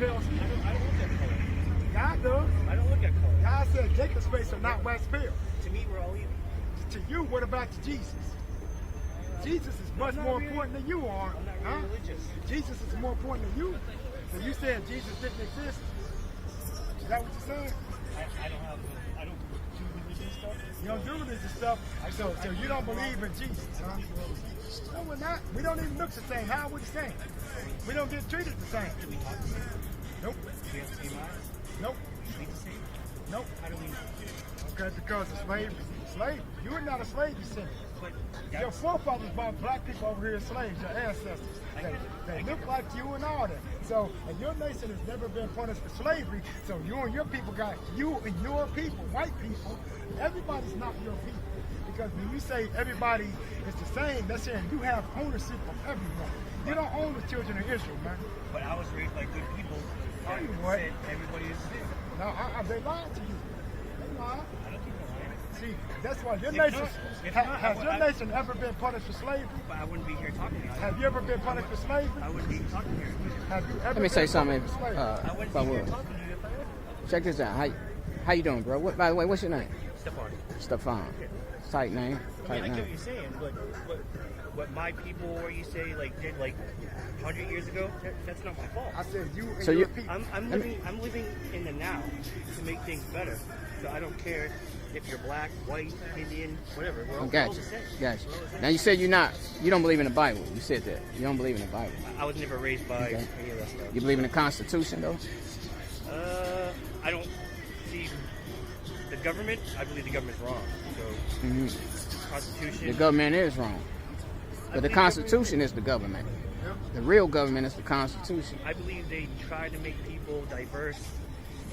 pale skin. I don't look at color. God does. I don't look at color. God said Jacob's face are not wax pale. To me, we're all even. To you, what about Jesus? Jesus is much more important than you are. I'm not really religious. Jesus is more important than you. So you said Jesus didn't exist. Is that what you're saying? I don't do religious stuff. You don't do religious stuff, so you don't believe in Jesus, huh? No, we're not. We don't even look the same. How are we the same? We don't get treated the same. Do we talk the same? Nope. Do we have the same eyes? Nope. Speak the same? Nope. How do we know? Okay, because of slavery. Slavery. You are not a slave descendant. But Your forefathers brought black people over here as slaves, your ancestors. They look like you and all that. So, and your nation has never been punished for slavery. So you and your people got you and your people, white people. Everybody's not your people. Because when you say everybody is the same, that's saying you have ownership of everyone. You don't own the children of Israel, man. But I was raised by good people that you what? said everybody is the same. No, they lied to you. They lied. I don't think they're lying. See, that's why your If nation, not, has your nation ever been punished for slavery? But I wouldn't be here talking about it. Have you ever been punished for slavery? I wouldn't be talking here. Have you ever Let me say been something. punished for slavery? I wouldn't If I be here would. talking to you if I would. Check this out. How you doing, bro? By the way, what's your name? Stefan. Stefan. Tight name. I Tight mean, I get what name. you're saying, but what my people, or you say, like did like 100 years ago, that's not my fault. I said you and So your you- people. I'm living in the now to make things better. So I don't care if you're black, white, Indian, whatever. We're all Gotcha. the same. Gotcha. Now you said you don't believe in the Bible. You said that. You don't believe in the Bible. I was never raised by Okay. any of that stuff. You believe in the Constitution, though? I don't see the government. I believe the government's wrong. So hmm Constitution. The government is wrong. But the Constitution is the government. The real government is the Constitution. I believe they try to make people diverse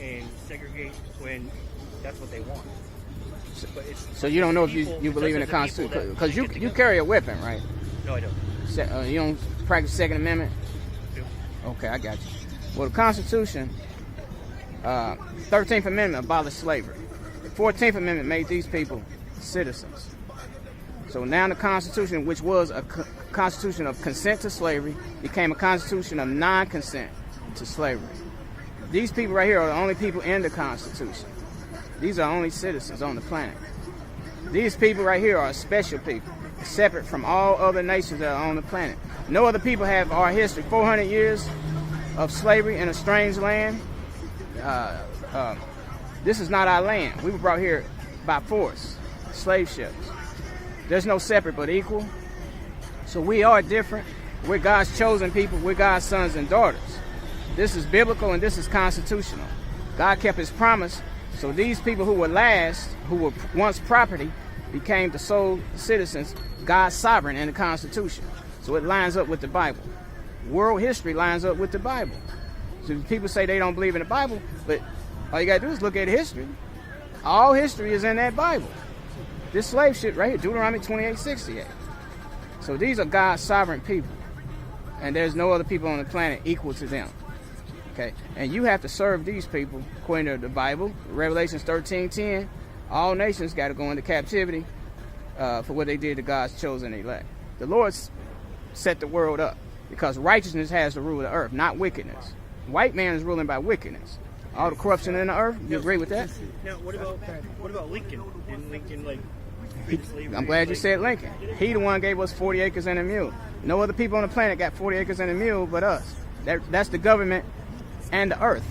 and segregate when that's what they want. But it's So you don't know if people- you believe in the it's up to Constitution. people Because that get you together. carry a weapon, right? No, I don't. You don't practice Second Amendment? Do. Okay, I got you. Well, the Constitution, 13th Amendment abolished slavery. The 14th Amendment made these people citizens. So now the Constitution, which was a constitution of consent to slavery, became a constitution of non-consent to slavery. These people right here are the only people in the Constitution. These are only citizens on the planet. These people right here are special people, separate from all other nations that are on the planet. No other people have our history. 400 years of slavery in a strange land. This is not our land. We were brought here by force, slave ships. There's no separate but equal. So we are different. We're God's chosen people. We're God's sons and daughters. This is biblical and this is constitutional. God kept his promise. So these people who were last, who were once property, became the sole citizens, God's sovereign in the Constitution. So it lines up with the Bible. World history lines up with the Bible. So people say they don't believe in the Bible, but all you gotta do is look at history. All history is in that Bible. This slave ship right here, Deuteronomy 28:68. So these are God's sovereign people. And there's no other people on the planet equal to them. Okay? And you have to serve these people according to the Bible. Revelations 13:10. All nations got to go into captivity for what they did to God's chosen elect. The Lord set the world up because righteousness has to rule the earth, not wickedness. White man is ruling by wickedness. All the corruption in the earth, you agree with that? Now, what about Lincoln? Didn't Lincoln defeat slavery? I'm glad you said Lincoln. He the one gave us 40 acres and a mule. No other people on the planet got 40 acres and a mule but us. That's the government and the earth.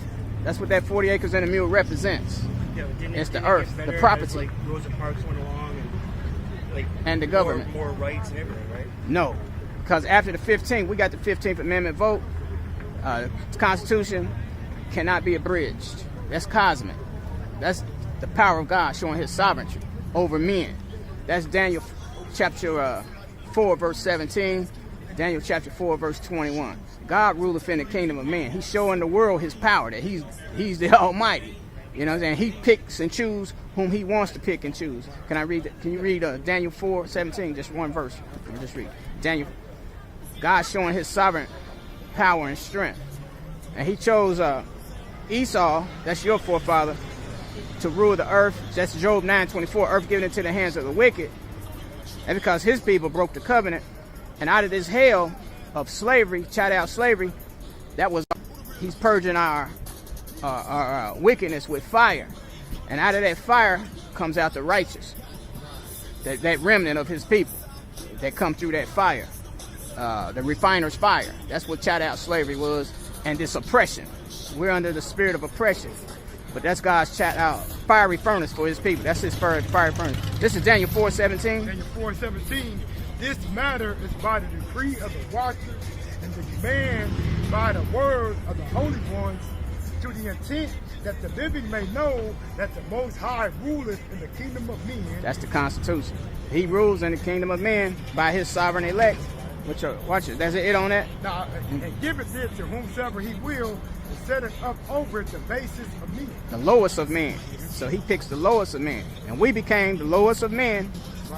That's what that 40 acres and a mule represents. Yeah, It's the didn't it earth, get the better property. as, like Rosa Parks went along and And the government. more rights and everything, right? No, because after the 15th, we got the 15th Amendment vote. The Constitution cannot be abridged. That's cosmic. That's the power of God showing his sovereignty over men. That's Daniel chapter 4, verse 17. Daniel chapter 4, verse 21. God ruleth in the kingdom of man. He's showing the world his power, that he's the Almighty. You know what I'm saying? He picks and chooses whom he wants to pick and choose. Can I read? Can you read Daniel 4:17? Just one verse. Let me just read. Daniel. God showing his sovereign power and strength. And he chose Esau, that's your forefather, to rule the earth. That's Job 9:24. Earth given into the hands of the wicked. And because his people broke the covenant, and out of this hell of slavery, child out slavery, that was He's purging our wickedness with fire. And out of that fire comes out the righteous. That remnant of his people that come through that fire. The refiner's fire. That's what chat out slavery was. And this oppression. We're under the spirit of oppression. But that's God's chat out fiery furnace for his people. That's his fiery furnace. This is Daniel 4:17. Daniel 4:17. This matter is by the decree of the watchers and the command by the word of the holy ones, to the intent that the living may know that the Most High ruleth in the kingdom of men. That's the Constitution. He rules in the kingdom of men by his sovereign elect. Which are, watch it. That's it on that. Now, and giveth it to whomsoever he will, and setteth up over it the basis of men. The lowest of men. So he picks the lowest of men. And we became the lowest of men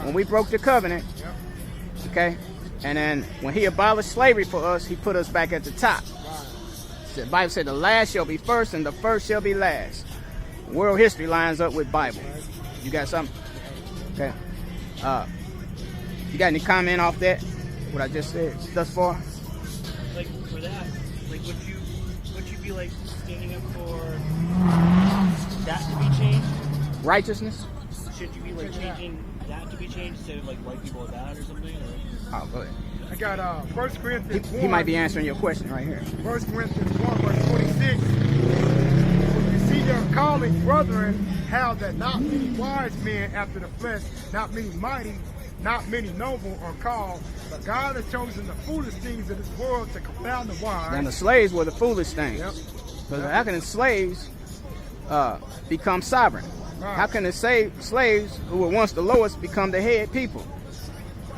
when we broke the covenant. Yep. Okay? And then when he abolished slavery for us, he put us back at the top. The Bible said the last shall be first and the first shall be last. World history lines up with Bible. You got something? Okay. You got any comment off that? What I just said thus far? Like for that, like would you be like standing up for that to be changed? Righteousness? Should you be like changing that to be changed instead of like white people are bad or something? Or? Oh, go ahead. I got 1 Corinthians 1. He might be answering your question right here. 1 Corinthians 1 verse 26. You see them calling brethren, how that not many wise men after the flesh, not many mighty, not many noble are called, but God has chosen the foolish things of this world to confound the wise. And the slaves were the foolish things. Yep. Because how can the slaves become sovereign? Right. How can the slaves who were once the lowest become the head people?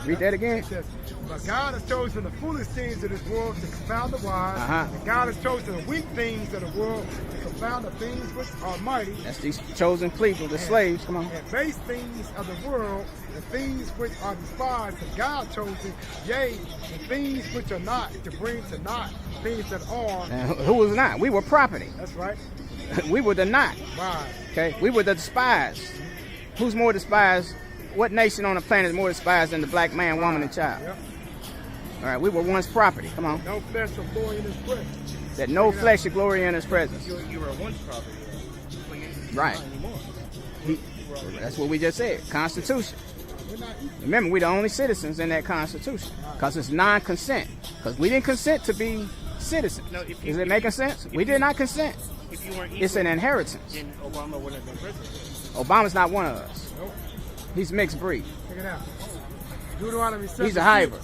Read that again. It says, but God has chosen the foolish things of this world to confound the wise, Uh-huh. and God has chosen the weak things of the world to confound the things which are mighty, That's these chosen people, the slaves. Come on. and base things of the world, the things which are despised, and God chosen, yea, the things which are not, to bring to naught things that are. And who was not? We were property. That's right. We were the not. Right. Okay? We were the despised. Who's more despised? What nation on the planet is more despised than the black man, woman, and child? Yep. All right, we were once property. Come on. No flesh or glory in his presence. That no flesh should glory in his presence. You were once property, but you're Right. not anymore. That's what we just said. Constitution. We're not equal. Remember, we're the only citizens in that Constitution. Because it's non-consent. Because we didn't consent to be citizens. No, if you- Is it if making you- sense? if We you- did not consent. If you weren't equal, It's an inheritance. then Obama wouldn't have been president. Obama's not one of us. Nope. He's mixed breed. Check it out. Deuteronomy 7. He's a hybrid.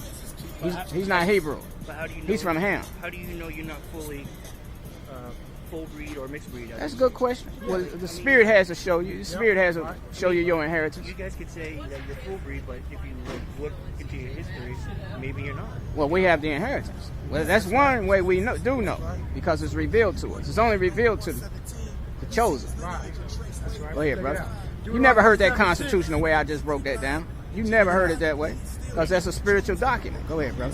He's not Hebrew. But how do you know? He's from Ham. How do you know you're not fully full breed or mixed breed? That's a good question. Well, the Spirit has to show you. The Spirit has to show you your inheritance. You guys could say that you're full breed, but if you look into your history, maybe you're not. Well, we have the inheritance. Well, that's one way we do know, because it's revealed to us. It's only revealed to the chosen. Right. That's right. Go ahead, Check it brother. out. You never heard that Deuteronomy 7:6. Constitution the way I just broke that down. You never heard it that way, because that's a spiritual document. Go ahead, brother.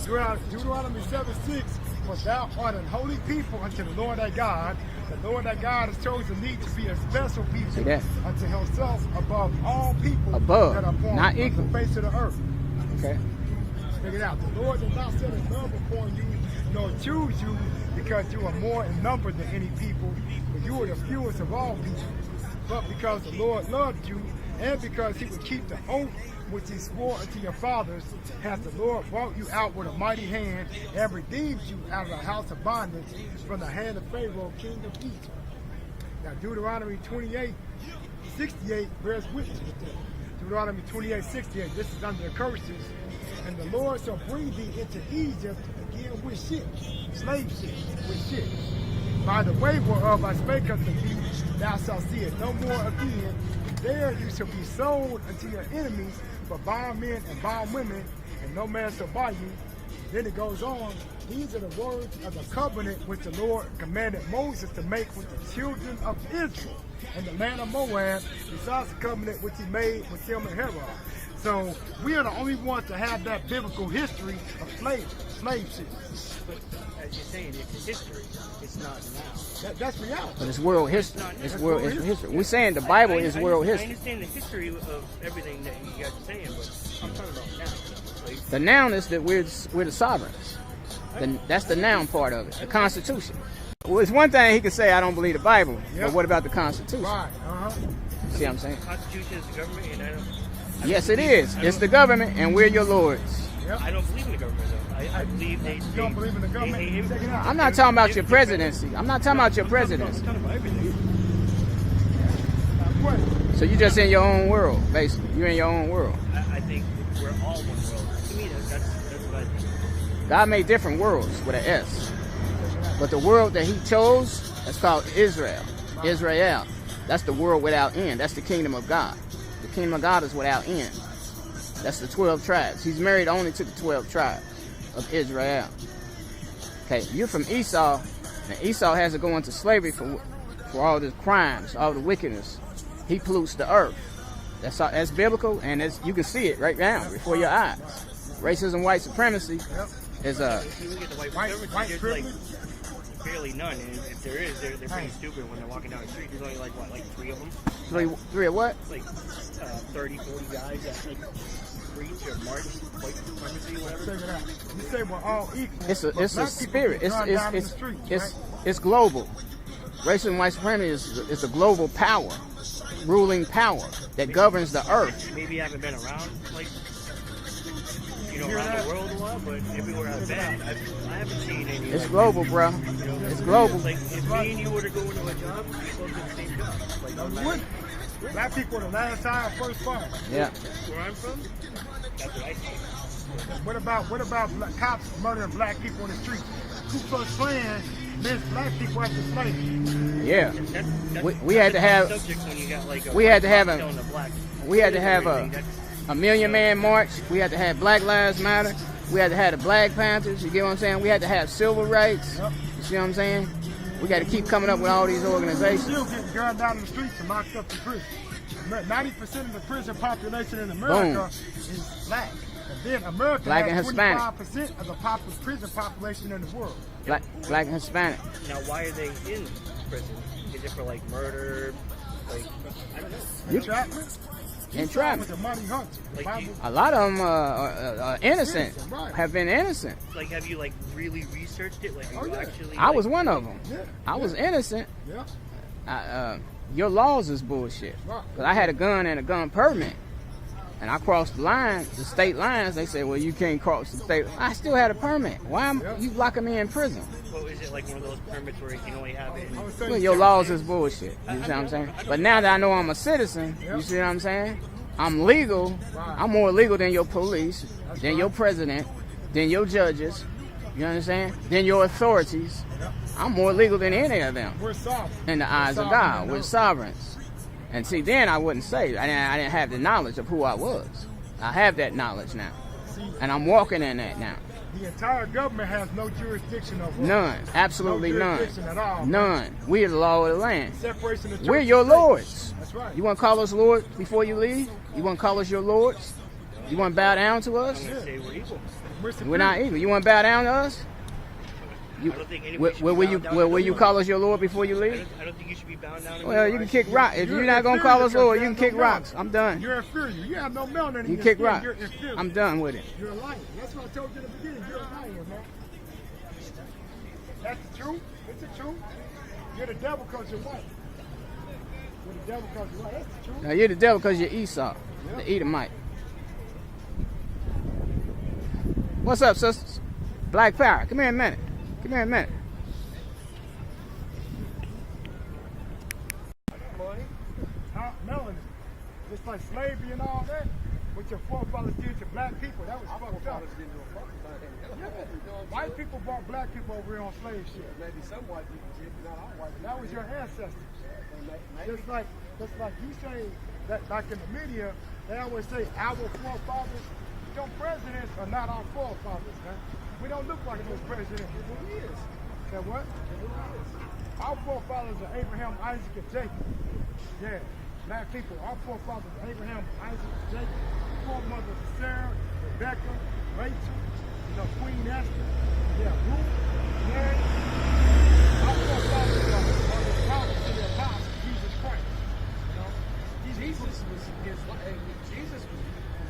Deuteronomy 7:6, for thou art an holy people unto the Lord thy God. The Lord thy God has chosen thee to be a special See people that? unto himself above all people Above, that are upon not the equal. face of the earth. Okay. Check it out. The Lord did not set his love upon you, nor choose you, because you are more in number than any people, but you are the fewest of all people. But because the Lord loved you, and because he would keep the oath which he swore unto your fathers, hath the Lord brought you out with a mighty hand, and redeemed you out of the house of bondage from the hand of Pharaoh, king of Egypt. Now Deuteronomy 28:68 bears witness with that. Deuteronomy 28:68, this is under the curses. And the Lord shall bring thee into Egypt again with ships, slave ships, with ships. By the way whereof I spake unto thee, thou shalt see it no more again. There you shall be sold unto your enemies for bondmen and bondwomen, and no man shall buy you. Then it goes on. These are the words of the covenant which the Lord commanded Moses to make with the children of Israel in the land of Moab, besides the covenant which he made with them in Haran. So we are the only ones to have that biblical history of slave ships. But as you're saying, it's history. It's not now. That's reality. But it's world history. It's world history. We're saying the Bible is world I history. understand the history of everything that you guys are saying, but I'm talking about now. Like, The noun is that we're the sovereigns. That's the noun part of it. The Constitution. Well, it's one thing he could say, I don't believe the Bible. Yep. But what about the Constitution? Right. See what I'm saying? The Constitution is the government, and I don't. Yes, it is. It's the government, and we're your lords. Yep. I don't believe in the government though. I believe they. You don't believe in the government? Check it out. I'm not talking about your presidency. I'm not talking about your presidency. I'm talking about everything. What? So you're just in your own world, basically. You're in your own world. I think we're all one world. To me, that's what I think. God made different worlds with an S. But the world that he chose is called Israel. Israel. That's the world without end. That's the kingdom of God. The kingdom of God is without end. That's the 12 tribes. He's married only to the 12 tribes of Israel. Okay, you're from Esau, and Esau has to go into slavery for all the crimes, all the wickedness. He pollutes the earth. That's biblical, and you can see it right now before your eyes. Racism, white supremacy is If you look at the white White there's privilege? like barely none, and if there is, they're pretty stupid when they're walking down the street. There's only like 3 of them, three of what? like 30, 40 guys that like preach or march white supremacy, whatever. Check it out. You say we're all equal. It's but a black people spirit. get gunned down in the streets, right? It's global. Racism and white supremacy is a global power, ruling power that governs the earth. Maybe you haven't been around like Hear around that? the world a lot, but everywhere I've been, I haven't seen any. It's like, global, bro. you know, It's global. Like if me and you were to go into a job, we both do the same job. Like no matter Black people are the last time first fire. Yeah. where I'm from, that's what I think. What about cops murdering black people in the streets? Ku Klux Klan missed black people after slavery. Yeah. That's We had to have subjects when you got like a we had to have killing black. we had to have a Million Man March. We had to have Black Lives Matter. We had to have the Black Panthers. You get what I'm saying? We had to have civil rights. Yep. You see what I'm saying? We got to keep coming up with all these organizations. Still getting gunned down in the streets and locked up in prison. 90% of the prison population in America is black. And then America Black and has Hispanic. 25% of the prison population in the world. Black and Hispanic. Now, why are they in prison? Is it for like murder? Like I don't know. Entrapment? Entrapment. With the money hunter. The Like Bible- A lot of them are innocent. Right. Have been innocent. Like, have you like really researched it? Like, are you yeah. actually? I like, was one of them. Yeah. I was innocent. Yeah. Your laws is bullshit. Right. Cause I had a gun and a gun permit, and I crossed the line, the state lines. They said, "Well, you can't cross the state." I still had a permit. Why am you locking me in prison? Well, is it like one of those permits where you can only have it? I was saying Well, your laws is bullshit. You see what I'm saying? But now that I know I'm a citizen, you see what I'm saying? I'm legal. I'm more legal than your police, than your president, than your judges. You understand? Than your authorities. I'm more legal than any of them we're sovereign. in the eyes of God. We're sovereigns. And see, then I wouldn't say I didn't have the knowledge of who I was. I have that knowledge now, See, and I'm walking in that now. the entire government has no jurisdiction over us. None, absolutely No none, jurisdiction at all. none. We are the law of the land. Separation of church We're and your state. lords. That's right. You want to call us Lord before you leave? You want to call us your lords? You want to bow down to us? I'm gonna say we're equal. We're not evil. You want to bow down to us? I don't think anybody should be Will you bound down to call us your Lord before you I leave? don't think you should be bound down. To Well, me. you can kick rocks. If you're not gonna call us Lord, you can kick rocks. I'm done. You're inferior. You have no melanin in You your kick skin. rocks. You're inferior. I'm done with it. You're a liar. That's what I told you in the beginning. You're a liar, man. That's the truth. It's the truth. You're the devil because you're white. You're the devil because you're white. That's the truth. Now, you're the devil because you're Esau, the Edomite. What's up, sisters? Black Power. Come here a minute. Come here a minute. Melanin. Just like slavery and all that. What your forefathers did to black people, that was fucked up. Yeah. White people brought black people over here on slave ship. Maybe some white people did, not all white people. That was your ancestors. Just like you say that, like in the media, they always say our forefathers. Your presidents are not our forefathers, man. We don't look like those presidents. Who is? Say what? Our forefathers are Abraham, Isaac, and Jacob. Yeah, black people. Our forefathers are Abraham, Isaac, and Jacob. Foremothers are Sarah, Rebecca, Rachel, Queen Esther. Yeah, Ruth, Mary. Our forefathers are the prophets and the apostles, Jesus Christ. Jesus was from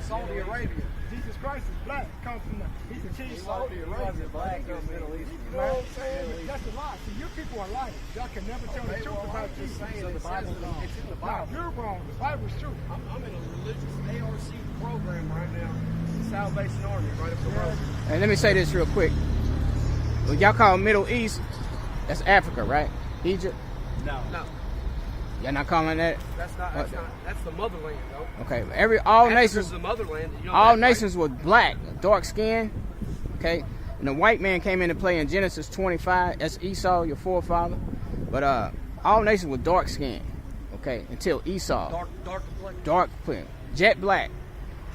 Saudi Arabia. Jesus Christ is black. Comes from he's the king. Saudi Arabia, black, or Middle East. You know what I'm saying? That's a lie. See, your people are liars. Y'all can never tell the truth about Jesus. So the Bible's wrong. It's in the Bible. You're wrong. The Bible's true. I'm in a religious ARC program right now. Salvation Army, right up the road. And let me say this real quick. What y'all call Middle East, that's Africa, right? Egypt? No. Y'all not calling that? That's the motherland, though. Okay. All Africa's nations, the motherland. You know all that, nations were black, dark skin. Okay. And the white man came into play in Genesis 25. That's Esau, your forefather. But all nations were dark skin. Okay. Until Esau. Dark complexion. Dark, jet black.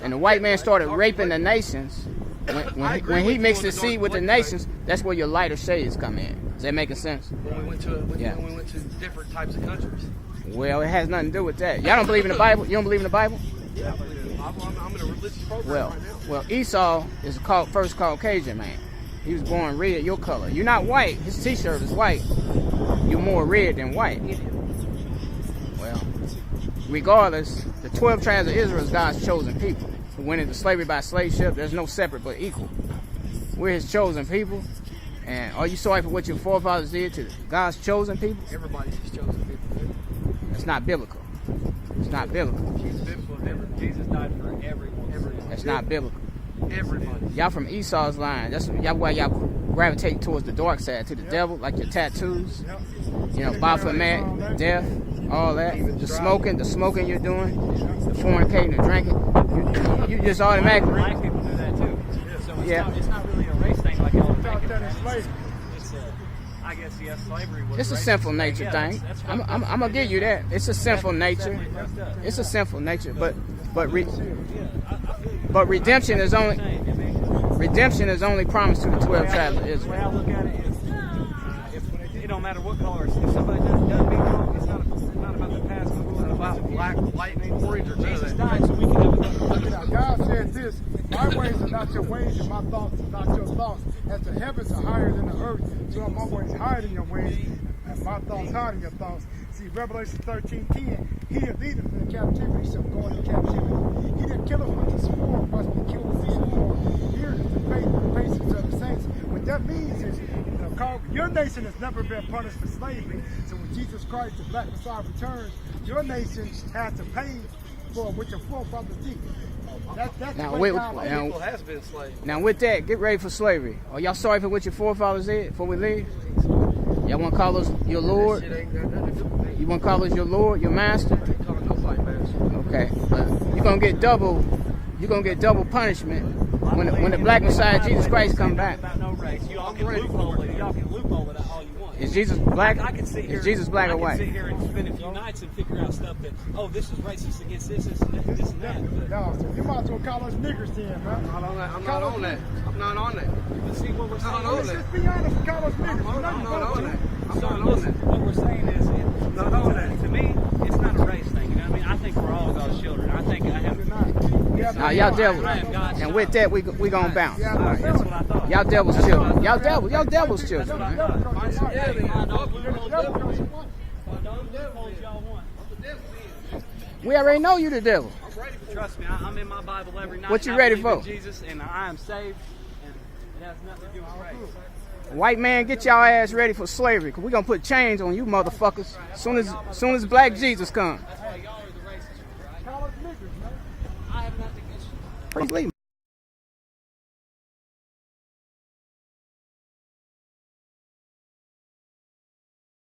And the white man started raping the nations. When he mixed the seed with the nations, that's where your lighter shades come in. Is that making sense? When we went to different types of countries. Well, it has nothing to do with that. Y'all don't believe in the Bible? You don't believe in the Bible? Yeah, I'm in a religious program right now. Well, Esau is the first Caucasian man. He was born red, your color. You're not white. His T-shirt is white. You're more red than white. Well, regardless, the 12 tribes of Israel is God's chosen people. Who went into slavery by slave ship. There's no separate but equal. We're His chosen people. And are you sorry for what your forefathers did to God's chosen people? Everybody's His chosen people. That's not biblical. It's not biblical. Jesus died for everyone. That's not biblical. Everybody. Y'all from Esau's line. That's why y'all gravitate towards the dark side, to the devil, like your tattoos. You know, Baphomet, death, all that. The smoking you're doing, the fornicating, the drinking. You just automatically. Black people do that too. So it's not really a race thing like y'all think. It's I guess yes, slavery was. It's a racist. sinful nature Yeah, thing. that's I'm gonna give you that. It's a sinful nature. It's a sinful nature, but redemption is only promised to the 12 tribes of The way I Israel. look at it is, if it don't matter what color, if somebody does me wrong, it's not about the past. It's not about Black, white, orange, or Jesus none died so we can have a Look at that. God said this, my ways are not your ways and my thoughts are not your thoughts. As the heavens are higher than the earth, so are my ways higher than your ways and my thoughts higher than your thoughts. See, Revelation 13:10, he that leadeth in the captivity shall go into captivity. He that killeth with the sword must be killed with the sword. Here is the faith and patience of the saints. What that means is, your nation has never been punished for slavery. So when Jesus Christ, the Black Messiah, returns, your nation has to pay for what your forefathers did. That's Now, the way God people has been slaves. Now with that, get ready for slavery. Are y'all sorry for what your forefathers did before we leave? Y'all want to call us your Lord? Shit ain't got nothing to do with me. You want to call us your Lord, your master? I ain't calling nobody master. Okay, but you're gonna get double punishment when the Black Messiah Jesus Christ come back. about no race. Y'all can loophole it. Y'all can loophole it all you want. Is Jesus black? I can sit here. Is Jesus black or I white? can sit here and spend a few nights and figure out stuff that this is racist against this and that. But No, so you might as well call us niggers then, man. I'm not on that. I'm not on that. see what we're saying. not on Let's that. just be honest and call us niggers. I'm You know not you on vote that. I'm So not on listen, that. what we're saying is, Not on that. to me, it's not a race thing. You know what I mean? I think we're all God's children. I think I have. You're not. Yeah, Nah, y'all devils. I am God's And with that, we gonna bounce. Yeah, All right. That's what I thought. Y'all devil's children. Y'all devil's children, man. We already know you the devil. Trust me, I'm in my Bible every night. What you and I ready believe in for? Jesus, and I am saved, and it has nothing to do with race. White man, get y'all ass ready for slavery, cause we gonna put chains on you motherfuckers. Soon as Black Jesus come. That's why y'all are the racist, right? Call us niggers, man. I have nothing against you. Please believe me.